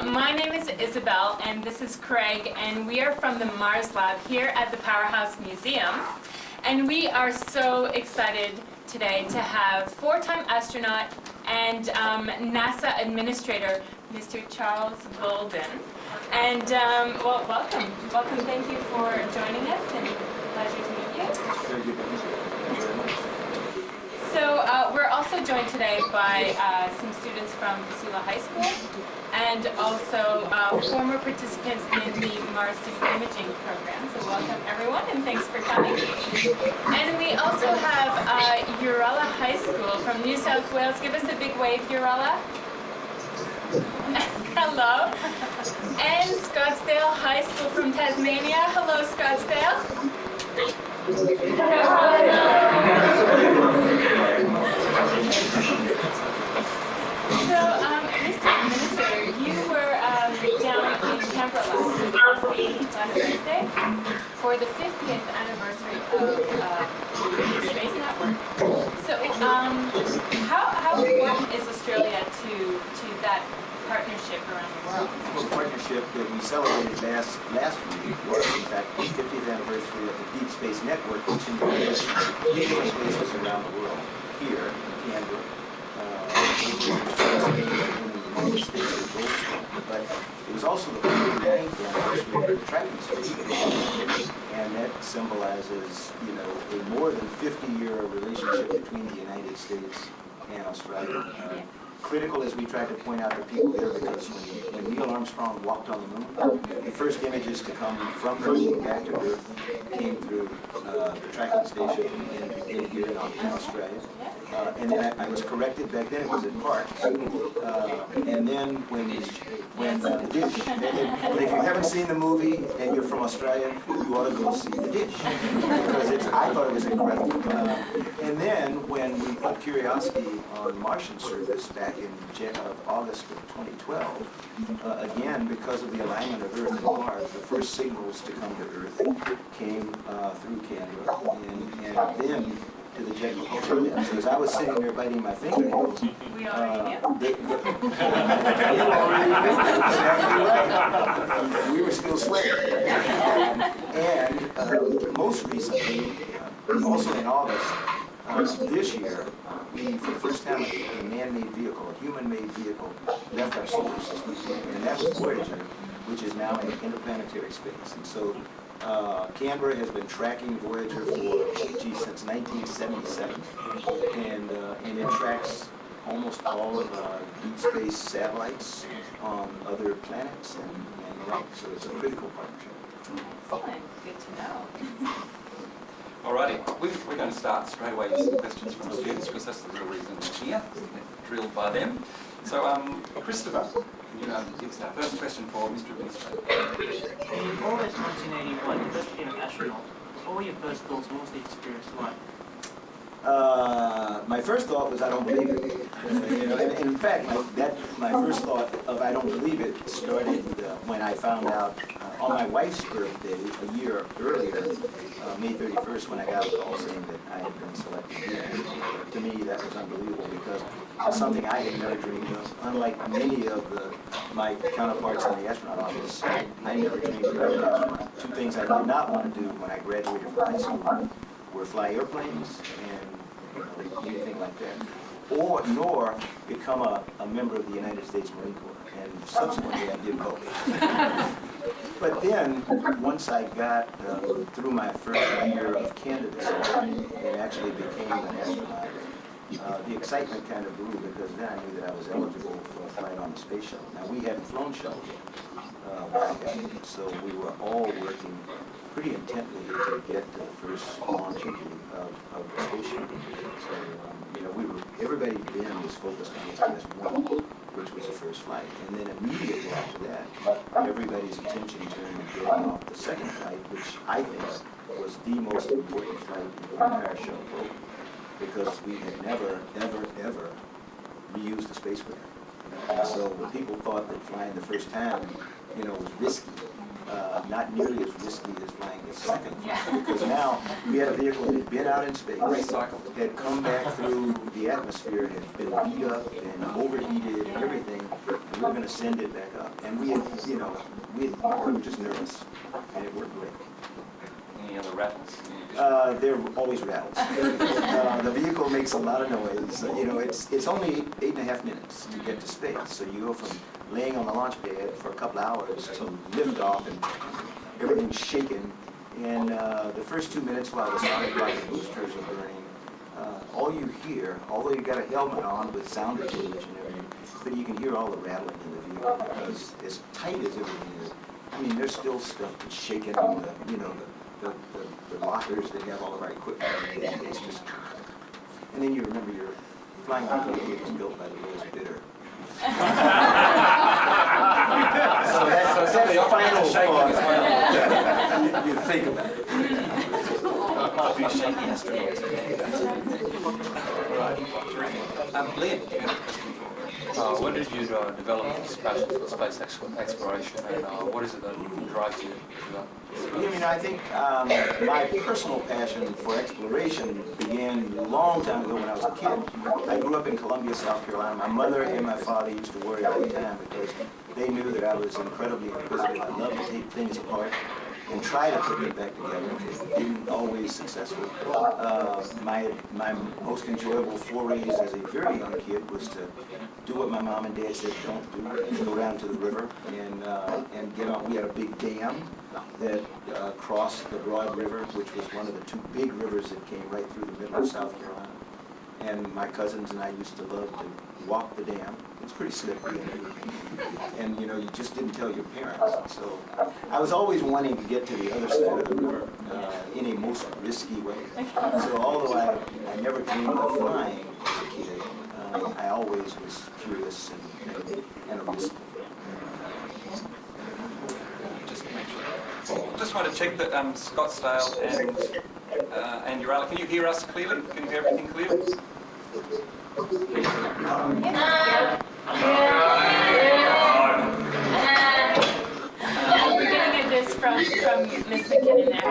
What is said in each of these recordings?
My name is Isabel, and this is Craig, and we are from the Mars Lab here at the Powerhouse Museum. And we are so excited today to have four-time astronaut and NASA administrator, Mr. Charles Bolden. And, well, welcome. Welcome. Thank you for joining us, and pleasure to meet you. Very good. Thank you very much. So we're also joined today by some students from Pasila High School and also former participants in the Mars Imaging program. So welcome everyone and thanks for coming. And we also have Uralla High School from New South Wales. Give us a big wave, Uralla. Hello. And Scottsdale High School from Tasmania. Hello, Scottsdale. So, Mr. Administrator, you were down in Canberra last Thursday for the 50th anniversary of the Space Network. So, how important is Australia to that partnership around the world? The partnership that we celebrated last week was, in fact, the 50th anniversary of the Deep Space Network, which includes different places around the world. Here in Canberra, in the United States of Bolden, but it was also the 49th anniversary of the tracking station, and that symbolizes, you know, a more than 50-year relationship between the United States and Australia. Critical, as we tried to point out to people there, because when Neil Armstrong walked on the moon, the first images to come from the moon back to Earth came through the tracking station here in Australia. And then I was corrected back then; it was at Park. And then when the dish. But if you haven't seen the movie and you're from Australia, you ought to go see the dish because I thought it was incredible. And then when we put Curiosity on Martian surface back in August of 2012, again because of the alignment of Earth and Mars, the first signals to come to Earth came through Canberra, and then to the Jet Propulsion Lab. So as I was sitting there biting my fingernails, We already knew. We were still sweating. And most recently, also in August this year, we, for the first time, a man-made vehicle, a human-made vehicle, left our solar system, and that was Voyager, which is now in interplanetary space. And so Canberra has been tracking Voyager since 1977, and it tracks almost all of our deep space satellites on other planets and the like. So it's a critical partnership. Excellent. Good to know. Alrighty, we're going to start straight away with some questions from the students because that's the real reason we're here, drilled by them. So, Christopher, can you give us our first question for Mr. Administrator? In August 1981, you first became an astronaut. What were your first thoughts? What was the experience like? My first thought was I don't believe it. You know, and in fact, my first thought of I don't believe it started when I found out on my wife's birthday a year earlier, May 31st, when I got a call saying that I had been selected here. To me, that was unbelievable because it's something I had never dreamed of. Unlike many of my counterparts in the astronaut office, I never dreamed of being an astronaut. Two things I did not want to do when I graduated from high school were fly airplanes and anything like that, nor become a member of the United States Marine Corps. And subsequently, I did both. But then, once I got through my first year of candidacy and actually became an astronaut, the excitement kind of grew because then I knew that I was eligible for a flight on the space shuttle. Now, we hadn't flown shuttles yet, so we were all working pretty intently to get the first launch of the space shuttle. So, you know, everybody then was focused on STS-1, which was the first flight. And then immediately after that, everybody's attention turned to getting off the second flight, which I think was the most important flight in the entire show program, because we had never, ever, ever reused the spacecraft. And so when people thought that flying the first time, you know, was risky, not nearly as risky as flying the second flight. Yeah. Because now we had a vehicle that had been out in space, Recycled. had come back through the atmosphere, had been beat up and overheated and everything, and we were going to send it back up. And we had, we were just nervous, and it worked great. Any other rattles? Any additional- There are always rattles. The vehicle makes a lot of noise. It's only 8.5 minutes to get to space. So you go from laying on the launch pad for a couple hours to lift off and everything's shaking. And the first 2 minutes while the solid rocket boosters are burning, all you hear, although you got a helmet on with sound attenuation and everything, but you can hear all the rattling in the vehicle because as tight as everything is, I mean, there's still stuff that's shaking. The lockers that have all of our equipment. It's just, and then you remember you're flying a vehicle that was built by the lowest bidder. So that's the final shaking as thought. You think about it. Quite a few shaky astronauts. Right, terrific. Liam, do you have a question for When did you develop this passion for space exploration, and what is it that drives you to that? I think my personal passion for exploration began a long time ago when I was a kid. I grew up in Columbia, South Carolina. My mother and my father used to worry all the time because they knew that I was incredibly inquisitive. I loved to take things apart and try to put them back together. It didn't always successful. My most enjoyable forays as a very young kid was to do what my mom and dad said don't do, go down to the river and get on. We had a big dam that crossed the Broad River, which was one of the two big rivers that came right through the middle of South Carolina. And my cousins and I used to love to walk the dam. It's pretty slippery, and you just didn't tell your parents. So I was always wanting to get to the other side of the river in a most risky way. So although I never dreamed of flying as a kid, I always was curious and a risk. Just want to check that Scottsdale and Urala, can you hear us clearly? Can you hear everything clearly? We're getting this from Miss McKinnon there.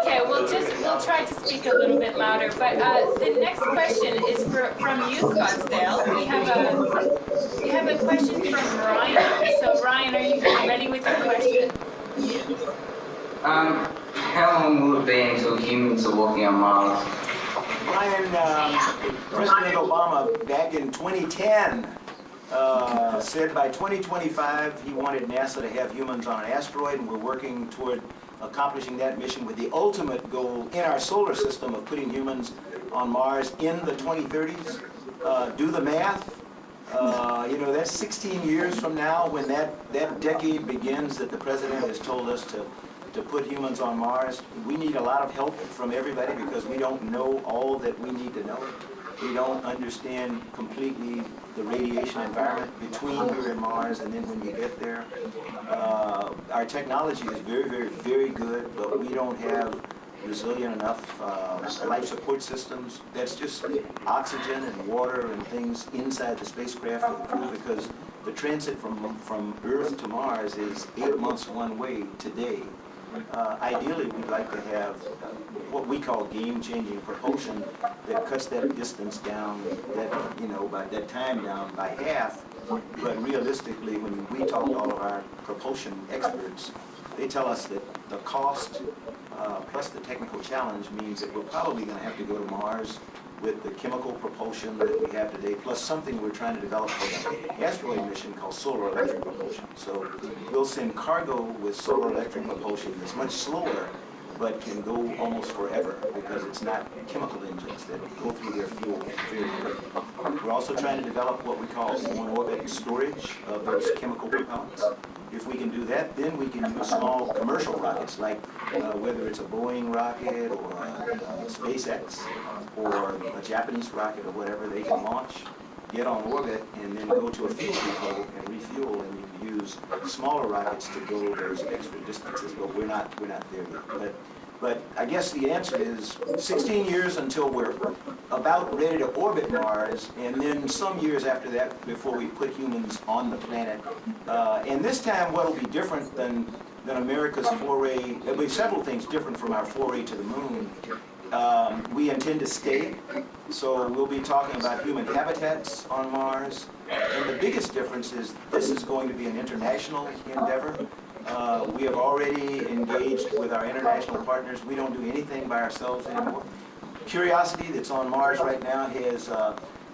Okay, we'll try to speak a little bit louder. But the next question is from you, Scottsdale. We have a question from Ryan. So Ryan, are you ready with your question? How long will it be until humans are walking on Mars? Ryan, President Obama back in 2010 said by 2025 he wanted NASA to have humans on an asteroid, and we're working toward accomplishing that mission with the ultimate goal in our solar system of putting humans on Mars in the 2030s. Do the math. That's 16 years from now when that decade begins that the president has told us to put humans on Mars. We need a lot of help from everybody because we don't know all that we need to know. We don't understand completely the radiation environment between here and Mars and then when you get there. Our technology is very, very, very good, but we don't have resilient enough life support systems. That's just oxygen and water and things inside the spacecraft for the crew, because the transit from Earth to Mars is 8 months one way today. Ideally, we'd like to have what we call game-changing propulsion that cuts that distance down, that time down by half. But realistically, when we talk to all of our propulsion experts, they tell us that the cost plus the technical challenge means that we're probably going to have to go to Mars with the chemical propulsion that we have today, plus something we're trying to develop for the asteroid mission called solar electric propulsion. So we'll send cargo with solar electric propulsion that's much slower, but can go almost forever because it's not chemical engines that go through their fuel very quickly. We're also trying to develop what we call on-orbit storage of those chemical propellants. If we can do that, then we can use small commercial rockets, like whether it's a Boeing rocket or a SpaceX or a Japanese rocket or whatever, they can launch, get on orbit, and then go to a fuel depot and refuel, and you can use smaller rockets to go those extra distances, but we're not there yet. But But I guess the answer is 16 years until we're about ready to orbit Mars, and then some years after that before we put humans on the planet. And this time what will be different than America's foray, there'll be several things different from our foray to the moon. We intend to stay, so we'll be talking about human habitats on Mars. And the biggest difference is this is going to be an international endeavor. We have already engaged with our international partners. We don't do anything by ourselves anymore. Curiosity, that's on Mars right now, has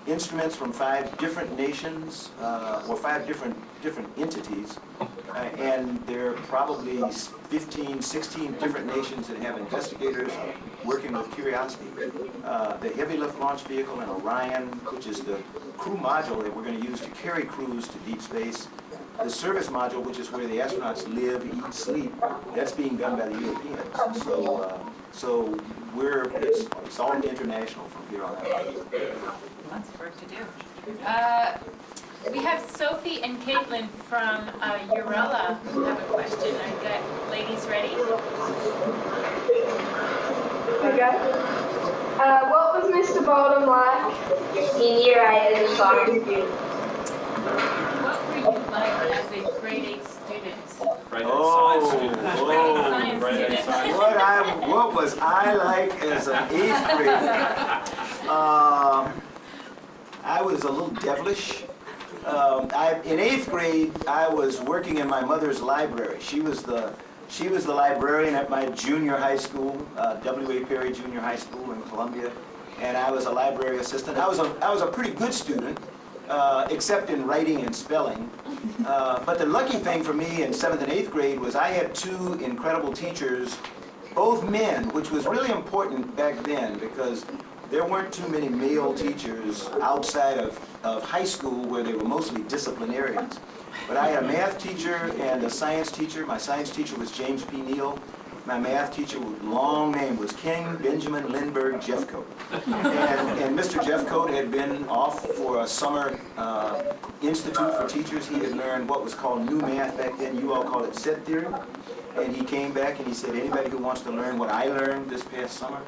instruments from 5 different nations, or 5 different entities. And there are probably 15, 16 different nations that have investigators working with Curiosity. The Heavy Lift Launch Vehicle and Orion, which is the crew module that we're going to use to carry crews to deep space. The service module, which is where the astronauts live, eat, sleep, that's being done by the Europeans. So it's all international from here on out. Lots of work to do. We have Sophie and Caitlin from Urella who have a question. Are you ladies ready? Okay. What was Mr. Bolden like in year 8 as a science student? What were you like as a grade 8 student? Grade 8 Oh, science student. Science Grade 8 student. science. What was I like as an 8th grader? I was a little devilish. In 8th grade, I was working in my mother's library. She was the librarian at my junior high school, W.A. Perry Junior High School in Columbia, and I was a library assistant. I was a pretty good student, except in writing and spelling. But the lucky thing for me in 7th and 8th grade was I had 2 incredible teachers, both men, which was really important back then because there weren't too many male teachers outside of high school where they were mostly disciplinarians. But I had a math teacher and a science teacher. My science teacher was James P. Neal. My math teacher, long name, was King Benjamin Lindbergh Jeffcoat. And Mr. Jeffcoat had been off for a summer institute for teachers. He had learned what was called new math back then. You all call it set theory. And he came back and he said, anybody who wants to learn what I learned this past summer,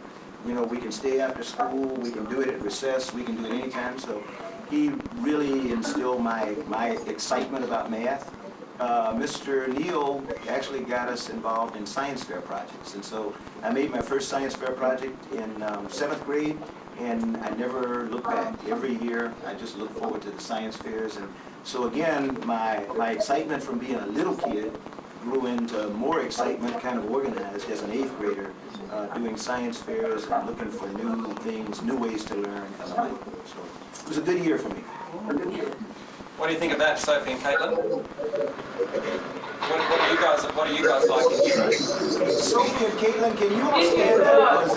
you know, we can stay after school, we can do it at recess, we can do it anytime. So he really instilled my excitement about math. Mr. Neal actually got us involved in science fair projects. And so I made my first science fair project in 7th grade, and I never looked back. Every year, I just look forward to the science fairs. And so again, my excitement from being a little kid grew into more excitement, kind of organized as an 8th grader, doing science fairs and looking for new things, new ways to learn and the like. So it was a good year for me. What do you think of that, Sophie and Caitlin? What do you guys like in year 8? Sophie and Caitlin, can you all stand up?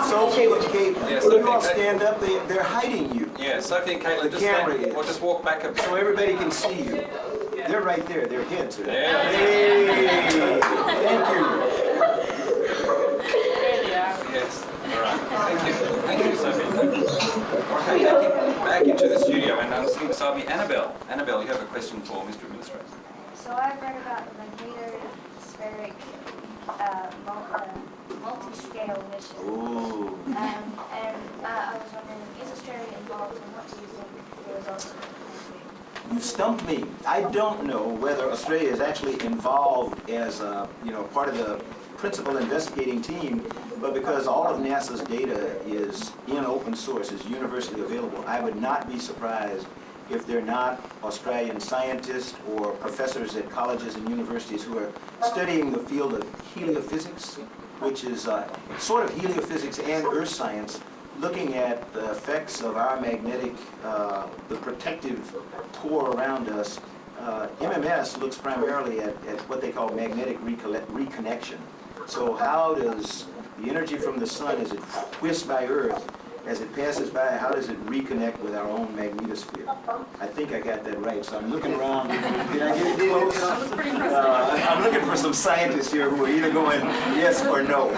Sophie and Caitlin, Yeah, can you all Sophie and stand up? They're hiding you, Yeah, Sophie and Caitlin, The camera is. or just walk back a bit. so everybody can see you. They're right there. Their heads are there. Yeah. Hey, thank you. There they are. Yes, all right. Thank you, Sophie and Caitlin. Okay, back into the studio, and sitting beside me, Annabelle. Annabelle, you have a question for Mr. Administrator. So I've read about the magnetospheric multi-scale mission. Ooh. And I was wondering, is Australia involved, and what do you think the results of it might You stumped me. I don't know whether Australia is actually involved as part of the principal investigating team, but because all of NASA's data is in open source, is universally available, I would not be surprised if they're not Australian scientists or professors at colleges and universities who are studying the field of heliophysics, which is sort of heliophysics and earth science, looking at the effects of our magnetic, the protective core around us. MMS looks primarily at what they call magnetic reconnection. So how does the energy from the sun, as it whisks by Earth, as it passes by, how does it reconnect with our own magnetosphere? I think I got that right, so I'm looking around. Did I get it close? I'm looking for some scientists here who are either going yes or no.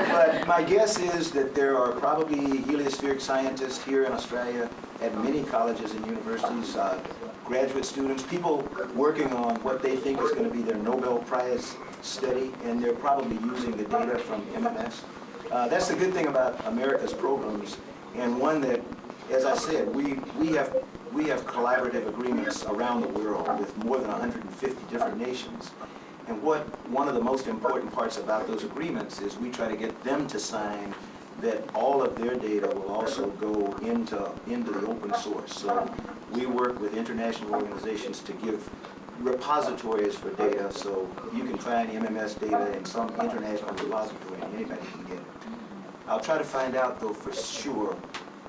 But my guess is that there are probably heliospheric scientists here in Australia at many colleges and universities. graduate students, people working on what they think is going to be their Nobel Prize study, and they're probably using the data from MMS. That's the good thing about America's programs, and one that, as I said, we have collaborative agreements around the world with more than 150 different nations. And one of the most important parts about those agreements is we try to get them to sign that all of their data will also go into the open source. So we work with international organizations to give repositories for data, so you can find MMS data in some international repository and anybody can get it. I'll try to find out, though, for sure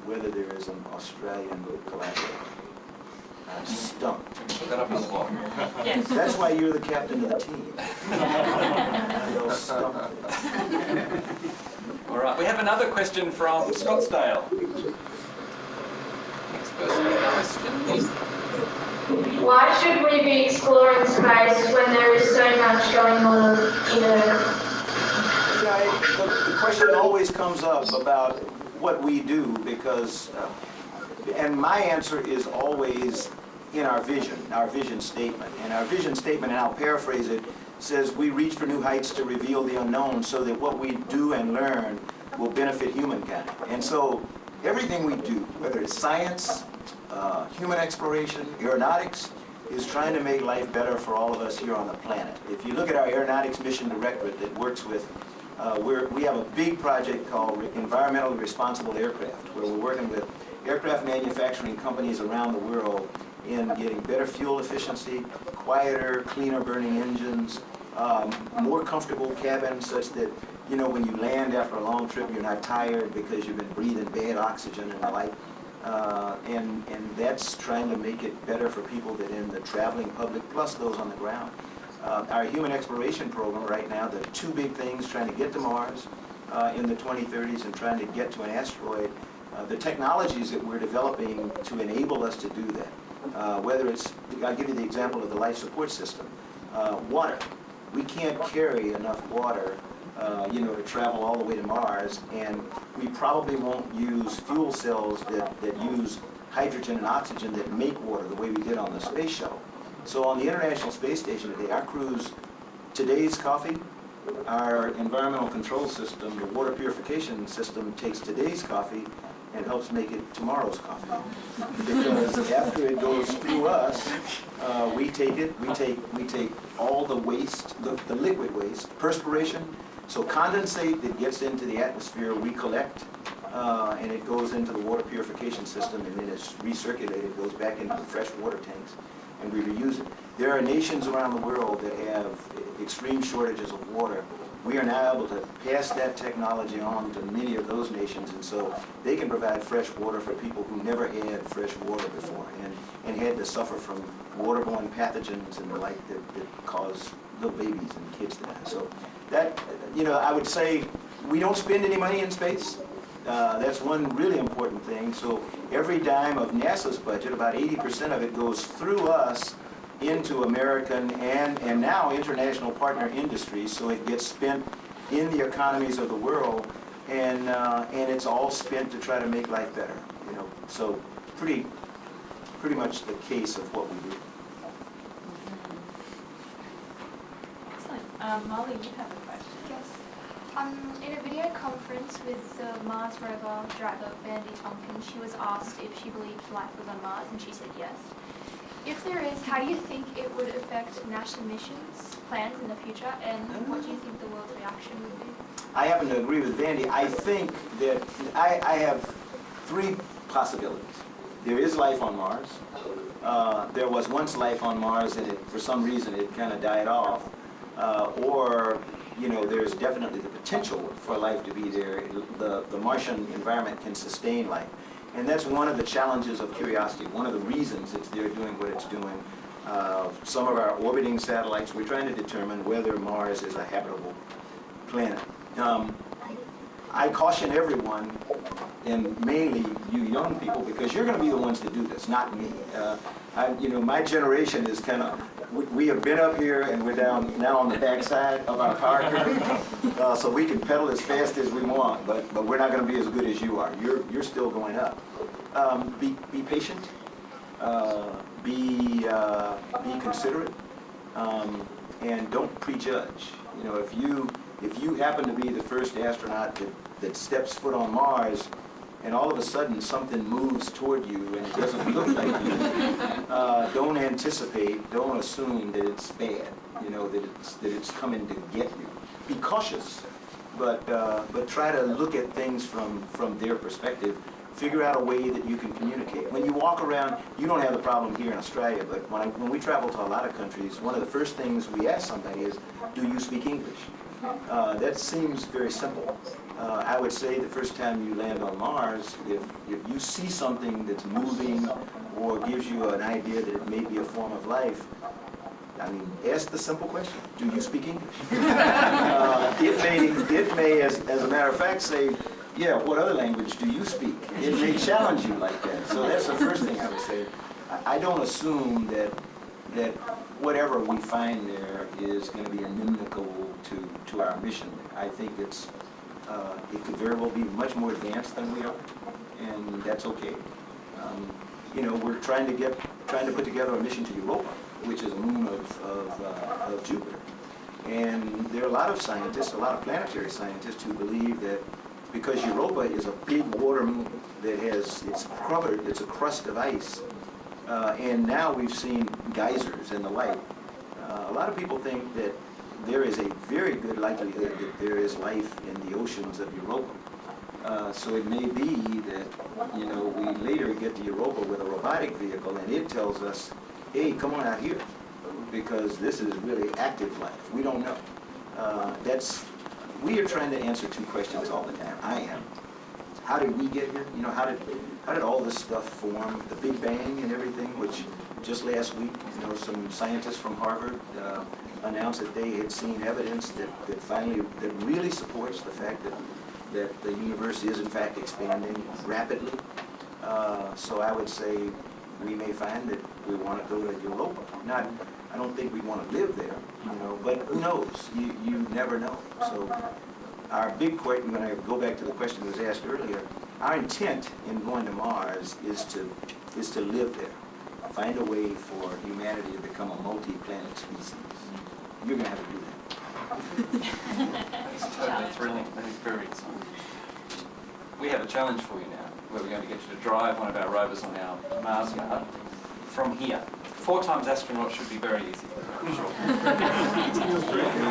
whether there is an Australian collaborator. I'm stumped. Put that up on the blog. Yes. That's why you're the captain of the team. You're stumped. All right, we have another question from Scottsdale. Next person with a question. Why should we be exploring space when there is so much going on in Earth? The question always comes up about what we do because, and my answer is always in our vision statement. And our vision statement, and I'll paraphrase it, says we reach for new heights to reveal the unknown so that what we do and learn will benefit humankind. And so everything we do, whether it's science, human exploration, aeronautics, is trying to make life better for all of us here on the planet. If you look at our Aeronautics Mission Directorate that works with, we have a big project called Environmentally Responsible Aircraft, where we're working with aircraft manufacturing companies around the world in getting better fuel efficiency, quieter, cleaner burning engines, more comfortable cabins such that, you know, when you land after a long trip, you're not tired because you've been breathing bad oxygen and the like. And that's trying to make it better for people that in the traveling public, plus those on the ground. Our human exploration program right now, the two big things, trying to get to Mars in the 2030s and trying to get to an asteroid, the technologies that we're developing to enable us to do that. Whether it's, I'll give you the example of the life support system. Water. We can't carry enough water to travel all the way to Mars, and we probably won't use fuel cells that use hydrogen and oxygen that make water the way we did on the space shuttle. So on the International Space Station today, our crews, today's coffee, our environmental control system, the water purification system takes today's coffee and helps make it tomorrow's coffee. Because after it goes through us, we take it, we take all the waste, the liquid waste, perspiration, so condensate that gets into the atmosphere we collect, and it goes into the water purification system, and then it's recirculated, goes back into the fresh water tanks, and we reuse it. There are nations around the world that have extreme shortages of water. We are now able to pass that technology on to many of those nations, and so they can provide fresh water for people who never had fresh water before and had to suffer from waterborne pathogens and the like that cause little babies and kids to die. So that, I would say we don't spend any money in space. That's one really important thing. So every dime of NASA's budget, about 80% of it goes through us into American and now international partner industries, so it gets spent in the economies of the world, and it's all spent to try to make life better. So pretty much the case of what we do. Excellent. Molly, you have a question. Yes. In a video conference with the Mars rover driver, Vandy Tonkin, she was asked if she believed life was on Mars, and she said yes. If there is, how do you think it would affect NASA missions plans in the future, and what do you think the world's reaction would be? I happen to agree with Vandy. I think that I have three possibilities. There is life on Mars. There was once life on Mars, and for some reason it kind of died off. Or there's definitely the potential for life to be there. The Martian environment can sustain life. And that's one of the challenges of Curiosity, one of the reasons it's there doing what it's doing. Some of our orbiting satellites, we're trying to determine whether Mars is a habitable planet. I caution everyone, and mainly you young people, because you're going to be the ones to do this, not me. My generation is kind of, we have been up here and we're down now on the backside of our power curve, so we can pedal as fast as we want, but we're not going to be as good as you are. You're still going up. Be patient. Be considerate, and don't prejudge. You know, if you happen to be the first astronaut that steps foot on Mars, and all of a sudden something moves toward you and it doesn't look like you, don't anticipate, don't assume that it's bad. You know, that it's coming to get you. Be cautious, but try to look at things from their perspective. Figure out a way that you can communicate. When you walk around, you don't have the problem here in Australia, but when we travel to a lot of countries, one of the first things we ask somebody is, do you speak English? That seems very simple. I would say the first time you land on Mars, if you see something that's moving or gives you an idea that it may be a form of life, I mean, ask the simple question, do you speak English? It may, as a matter of fact, say, yeah, what other language do you speak? It may challenge you like that. So that's the first thing I would say. I don't assume that whatever we find there is going to be inimical to our mission. I think it could very well be much more advanced than we are, and that's okay. You know, we're trying to put together a mission to Europa, which is a moon of Jupiter. And there are a lot of scientists, a lot of planetary scientists who believe that because Europa is a big water moon that it's covered, it's a crust of ice, and now we've seen geysers and the like. A lot of people think that there is a very good likelihood that there is life in the oceans of Europa. So it may be that, you know, we later get to Europa with a robotic vehicle and it tells us, hey, come on out here, because this is really active life. We don't know. We are trying to answer two questions all the time. I am. How did we get here? You know, how did all this stuff form? The Big Bang and everything, which just last week, you know, some scientists from Harvard announced that they had seen evidence that really supports the fact that the universe is in fact expanding rapidly. So I would say we may find that we want to go to Europa. I don't think we want to live there, you know, but who knows? You never know. So our big question, when I go back to the question that was asked earlier, our intent in going to Mars is to live there. Find a way for humanity to become a multi-planet species. You're going to have to do that. It's totally thrilling. That is very exciting. We have a challenge for you now, where we're going to get you to drive one of our rovers on our Mars yard from here. 4 times astronaut should be very easy for you, I'm sure.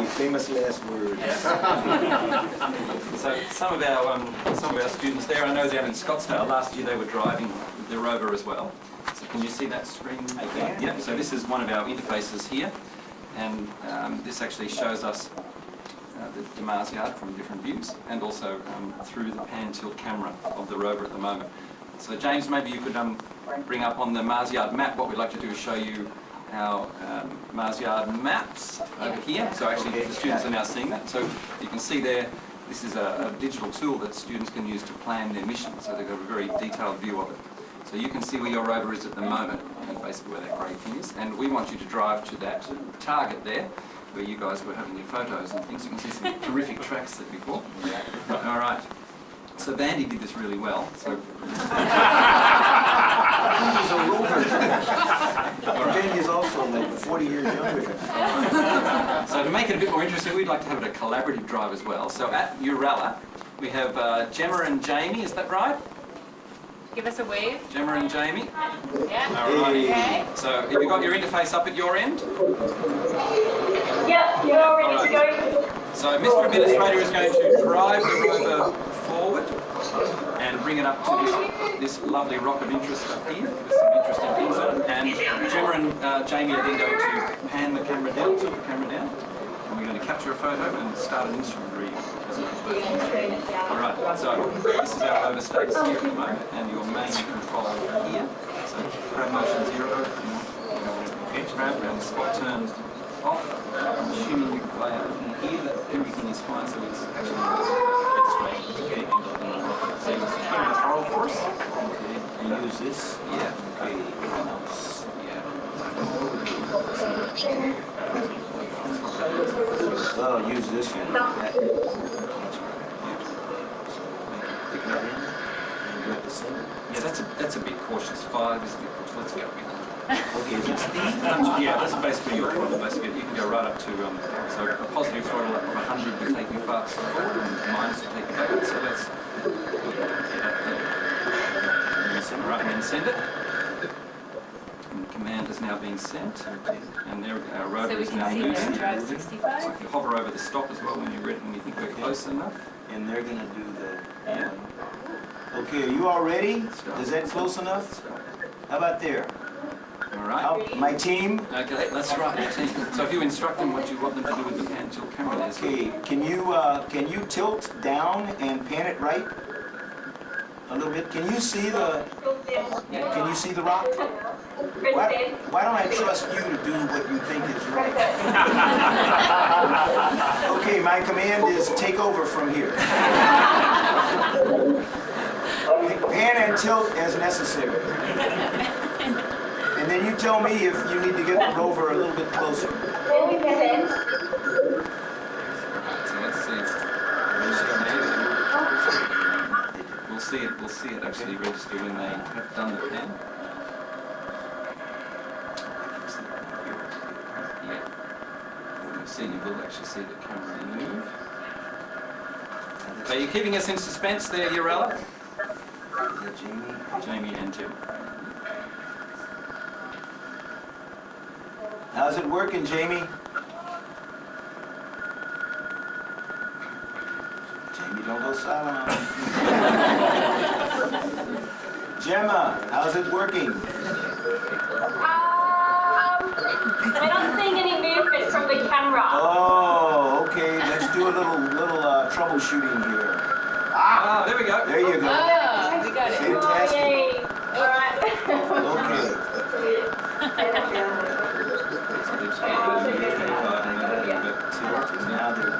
The famous last words. So some of our students there, I know down in Scottsdale, last year they were driving the rover as well. So can you see that screen? I can. Yeah, so this is one of our interfaces here, and this actually shows us the Mars yard from different views, and also through the pan-tilt camera of the rover at the moment. So James, maybe you could bring up on the Mars yard map. What we'd like to do is show you our Mars yard maps over here. So actually the students are now seeing that. So you can see there, this is a digital tool that students can use to plan their mission. So they've got a very detailed view of it. So you can see where your rover is at the moment, and basically where that grey thing is. And we want you to drive to that target there, where you guys were having your photos and things. You can see some terrific tracks there before. All right. So Vandy did this really well. So He's a rover. Vandy is also like 40 years younger. So to make it a bit more interesting, we'd like to have it a collaborative drive as well. So at Uralla, we have Gemma and Jamie, is that right? Give us a wave. Gemma and Jamie. Yeah. All right. Okay. So have you got your interface up at your end? Yep, you're all ready to go. So Mr. Administrator is going to drive the rover forward and bring it up to this lovely rock of interest up here with some interesting things on it. And Gemma and Jamie are then going to pan the camera down, tilt the camera down, and we're going to capture a photo and start an instrument reading. All right, so this is our rover status here at the moment, and your main control here. So grab motion 0, grab and spot turn off. I'm assuming you can play out in here that everything is fine, so it's actually dead straight to get into the rocket. So you can see the throttle for us. Okay, and use this. Yeah. Okay, mouse. Yeah. Oh, use this one. Pick it up in, and descending. Yeah, that's a bit cautious. 5 is a bit cautious. Let's go with Okay, is it speed? yeah, that's basically your throttle. Basically, you can go right up to so a positive throttle of 100 will take you faster forward, and minus will take you backward. So let's all right, and then send it. And the command has now been sent, and there our rover So we is can now see moving. there, drive So 65. if you hover over the stop as well when you're ready, when you think we're close enough. And they're gonna do the. Yeah. Okay, are you all ready? Is that close enough? How about there? All right. My team? Okay, that's right. Your team. So if you instruct them what you want them to do with the pan tilt camera, there's Okay, can you tilt down and pan it right? A little bit. Can you see the rock? Why don't I trust you to do what you think is right? Okay, my command is take over from here. Pan and tilt as necessary. And then you tell me if you need to get the rover a little bit closer. So let's see. We'll see it actually register when they have done the pan. Yeah. You will actually see the camera move. Are you keeping us in suspense there, Urella? Is that Jamie? Jamie and Jim. How's it working, Jamie? Jamie, don't go silent on me. Gemma, how's it working? We're not seeing any movement from the camera. Oh, okay. Let's do a little troubleshooting here. Ah, there we go. There you go. Oh, we got it. Fantastic. Yay. All right. Okay. Now they're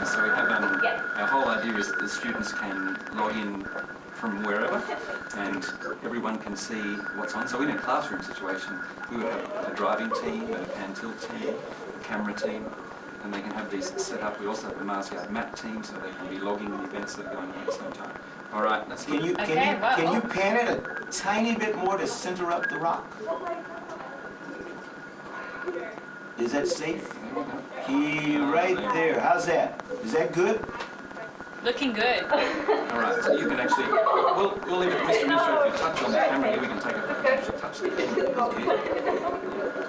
So we have our whole idea is that the students can log in from wherever, and everyone can see what's on. So in a classroom situation, we would have a driving team, and a pan tilt team, a camera team, and they can have these set up. We also have a Mars Yard map team, so they can be logging the events that are going on at the same time. All right, let's Can you pan it a tiny bit more to center up the rock? Is that safe? Right there. How's that? Is that good? Looking good. All right, so you can actually, we'll leave it to Mr. Minister. If you touch on the camera here, we can take a photo. Actually touch the camera. Okay.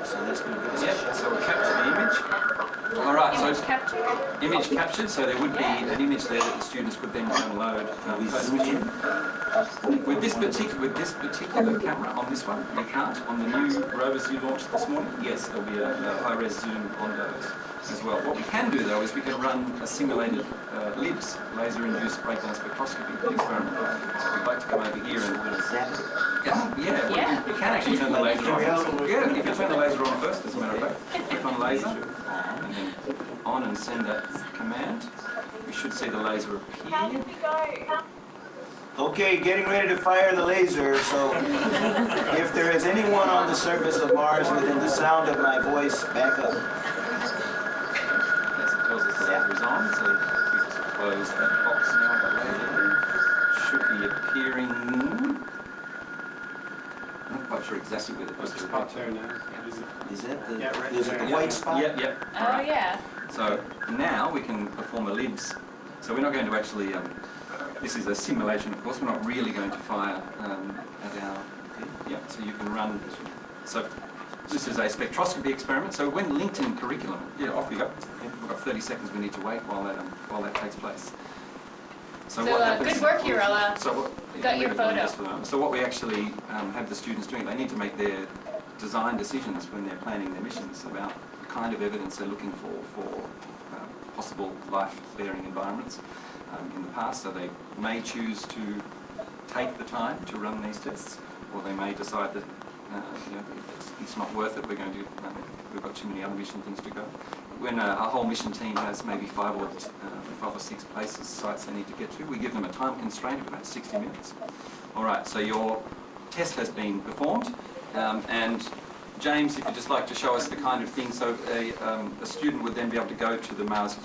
So that's going to give us a Yep, shot. so we'll capture the image. All right, Image so capture. image captured, so there would be an image there that the students could then download post-mission. With this particular camera on this one, you can't. On the new rovers you launched this morning, yes, there'll be a high-res zoom on those as well. What we can do though is we can run a simulated LIBS, laser-induced breakdown spectroscopy experiment. So we'd like to come over here and you can actually turn the laser on. Yeah, if you turn the laser on first, as a matter of fact, click on laser, and then on and send that command. We should see the laser appear. How did we go? Okay, getting ready to fire the laser, so if there is anyone on the surface of Mars within the sound of my voice, back up. Yes, it tells us the laser is on, so if we just close that box now, the laser should be appearing. I'm not quite sure exactly where the poster is. Is that the, Yeah, right is it there. the white spot? Yep. Oh, yeah. So now we can perform a LIBS. So we're not going to actually, this is a simulation of course, we're not really going to fire at our, so you can run, so this is a spectroscopy experiment, so when linked in curriculum, off we go. We've got 30 seconds we need to wait while that takes place. So good work, Urella. Got your photo. So what we actually have the students doing, they need to make their design decisions when they're planning their missions about the kind of evidence they're looking for possible life-bearing environments in the past. So they may choose to take the time to run these tests, or they may decide that it's not worth it. We've got too many other mission things to go. When a whole mission team has maybe 5 or 6 places, sites they need to get to, we give them a time constraint of about 60 minutes. All right, so your test has been performed, and James, if you'd just like to show us the kind of thing, so a student would then be able to go to the Mars,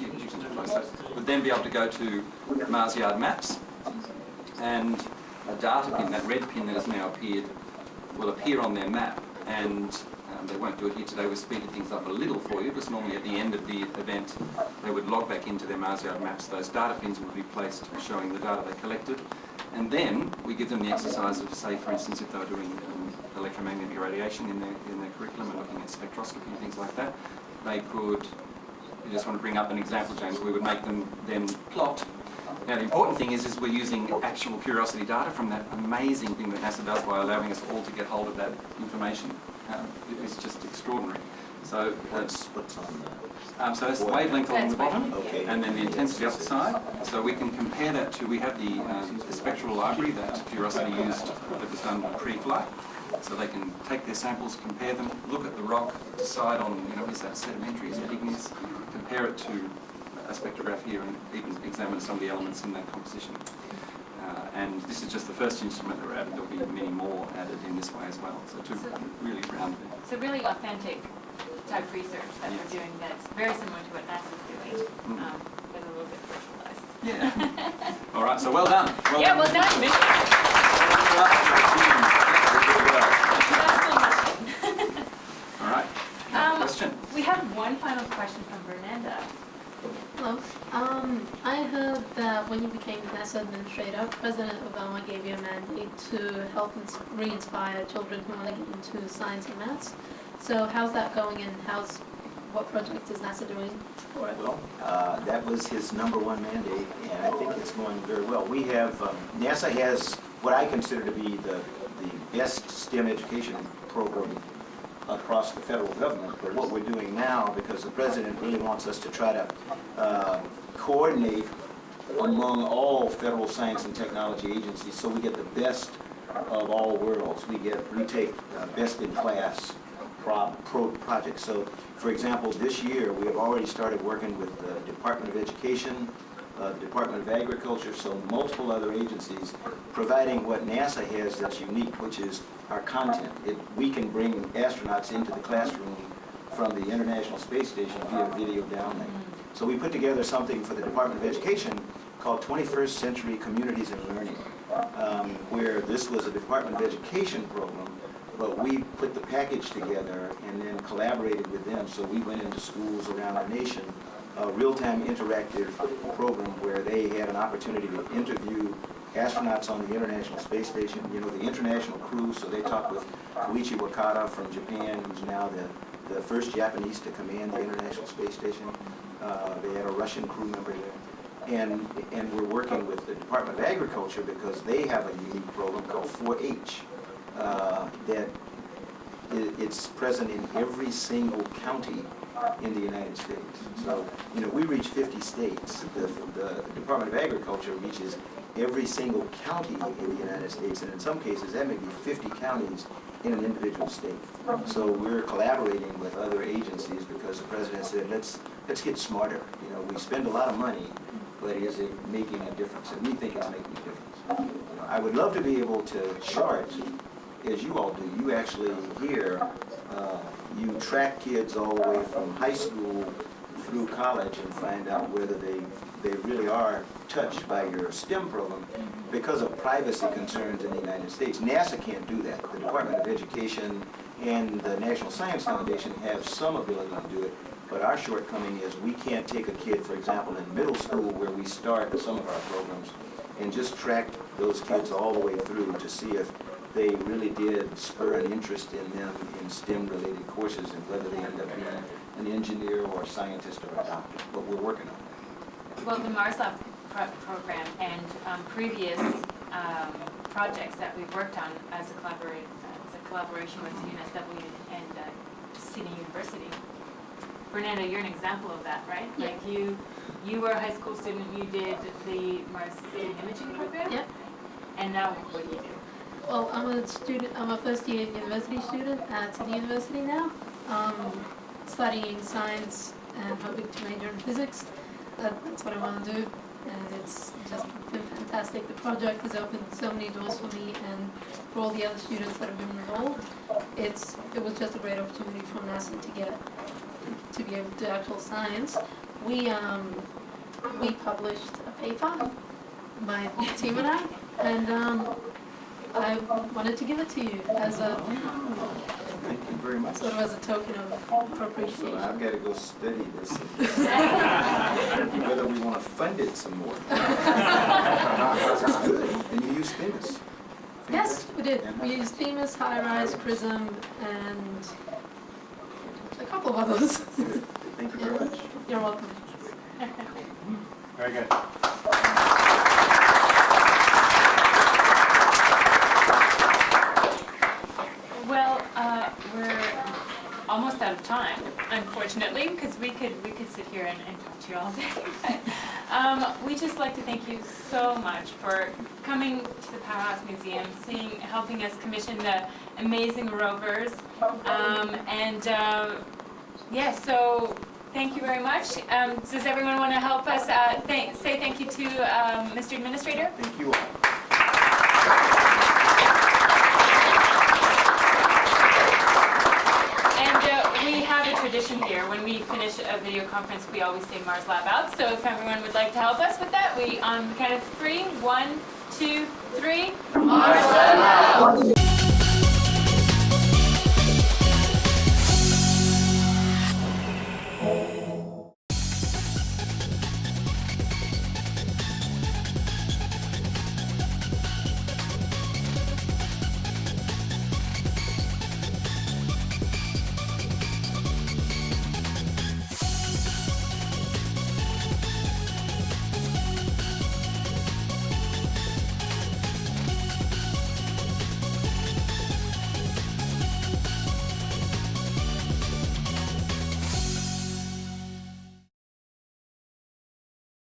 would then be able to go to Mars Yard Maps, and a data pin, that red pin that has now appeared, will appear on their map, and they won't do it here today. We're speeding things up a little for you, because normally at the end of the event they would log back into their Mars Yard Maps. Those data pins would be placed showing the data they collected, and then we give them the exercise of, say for instance, if they were doing electromagnetic radiation in their curriculum and looking at spectroscopy and things like that, they could, you just want to bring up an example, James, we would make them then plot. Now the important thing is we're using actual curiosity data from that amazing thing that NASA does by allowing us all to get hold of that information. It's just extraordinary. So What's on so that's the wavelength along the bottom, Okay. and then the intensity up the side. So we can compare that to, we have the spectral library that Curiosity used that was done pre-flight. So they can take their samples, compare them, look at the rock, decide on, is that sedimentary, is it igneous, compare it to a spectrograph here, and even examine some of the elements in that composition. And this is just the first instrument that we're added. There'll be many more added in this way as well. So two really round things. So really authentic type research that we're doing that's very similar to what NASA's doing, but a little bit virtualized. Yeah. All right, so well done. Yeah, well done. All right. Question? We have one final question from Fernanda. Hello. I heard that when you became NASA administrator, President Obama gave you a mandate to help re-inspire children who want to get into science and maths. So how's that going, and what project is NASA doing for it? Well, that was his #1 mandate, and I think it's going very well. We have, NASA has what I consider to be the best STEM education program across the federal government. But what we're doing now, because the President really wants us to try to coordinate among all federal science and technology agencies so we get the best of all worlds. We take best-in-class projects. So, for example, this year we have already started working with the Department of Education, the Department of Agriculture, so multiple other agencies, providing what NASA has that's unique, which is our content. We can bring astronauts into the classroom from the International Space Station via video downlink. So we put together something for the Department of Education called 21st Century Communities and Learning, where this was a Department of Education program, but we put the package together and then collaborated with them. So we went into schools around our nation, a real-time interactive program where they had an opportunity to interview astronauts on the International Space Station, the international crew. So they talked with Koichi Wakata from Japan, who's now the first Japanese to command the International Space Station. They had a Russian crew member there. And we're working with the Department of Agriculture because they have a unique program called 4-H that it's present in every single county in the United States. So, we reach 50 states. The Department of Agriculture reaches every single county in the United States, and in some cases that may be 50 counties in an individual state. So we're collaborating with other agencies because the President said, let's get smarter. We spend a lot of money, but is it making a difference? And we think it's making a difference. I would love to be able to chart, as you all do. You actually here, you track kids all the way from high school through college and find out whether they really are touched by your STEM program because of privacy concerns in the United States. NASA can't do that. The Department of Education and the National Science Foundation have some ability to do it, but our shortcoming is we can't take a kid, for example, in middle school where we start some of our programs and just track those kids all the way through to see if they really did spur an interest in them in STEM-related courses and whether they end up being an engineer or a scientist or a doctor. But we're working on that. Well, the Mars Lab program and previous projects that we've worked on as a collaboration with UNSW and Sydney University. Fernanda, you're an example of that, right? Yeah. Like you were a high school student, you did the Mars imaging program? Yep. And now what do you do? Well, I'm a first-year university student at Sydney University now, studying science and hoping to major in physics. That's what I want to do, and It's just been fantastic. The project has opened so many doors for me and for all the other students that have been involved. It was just a great opportunity for NASA to be able to do actual science. We published a paper, my team and I wanted to give it to you as a Thank you very much. sort of as a token of So appreciation. I've got to go study this. Whether we want to fund it some more. This is good. And you use Themis. Yes, we did. We used Themis, High-Rise, Prism, and a couple of others. Thank you very much. You're welcome. Very good. Well, we're almost out of time, unfortunately, because we could sit here and talk to you all day. But, we'd just like to thank you so much for coming to the Powerhouse Museum, helping us commission the amazing rovers. Yeah, so thank you very much. Does everyone want to help us say thank you to Mr. Administrator? Thank you all. We have a tradition here. When we finish a video conference, we always say Mars Lab out. So if everyone would like to help us with that, we on the count of 3, 1, 2, 3. Mars Lab out!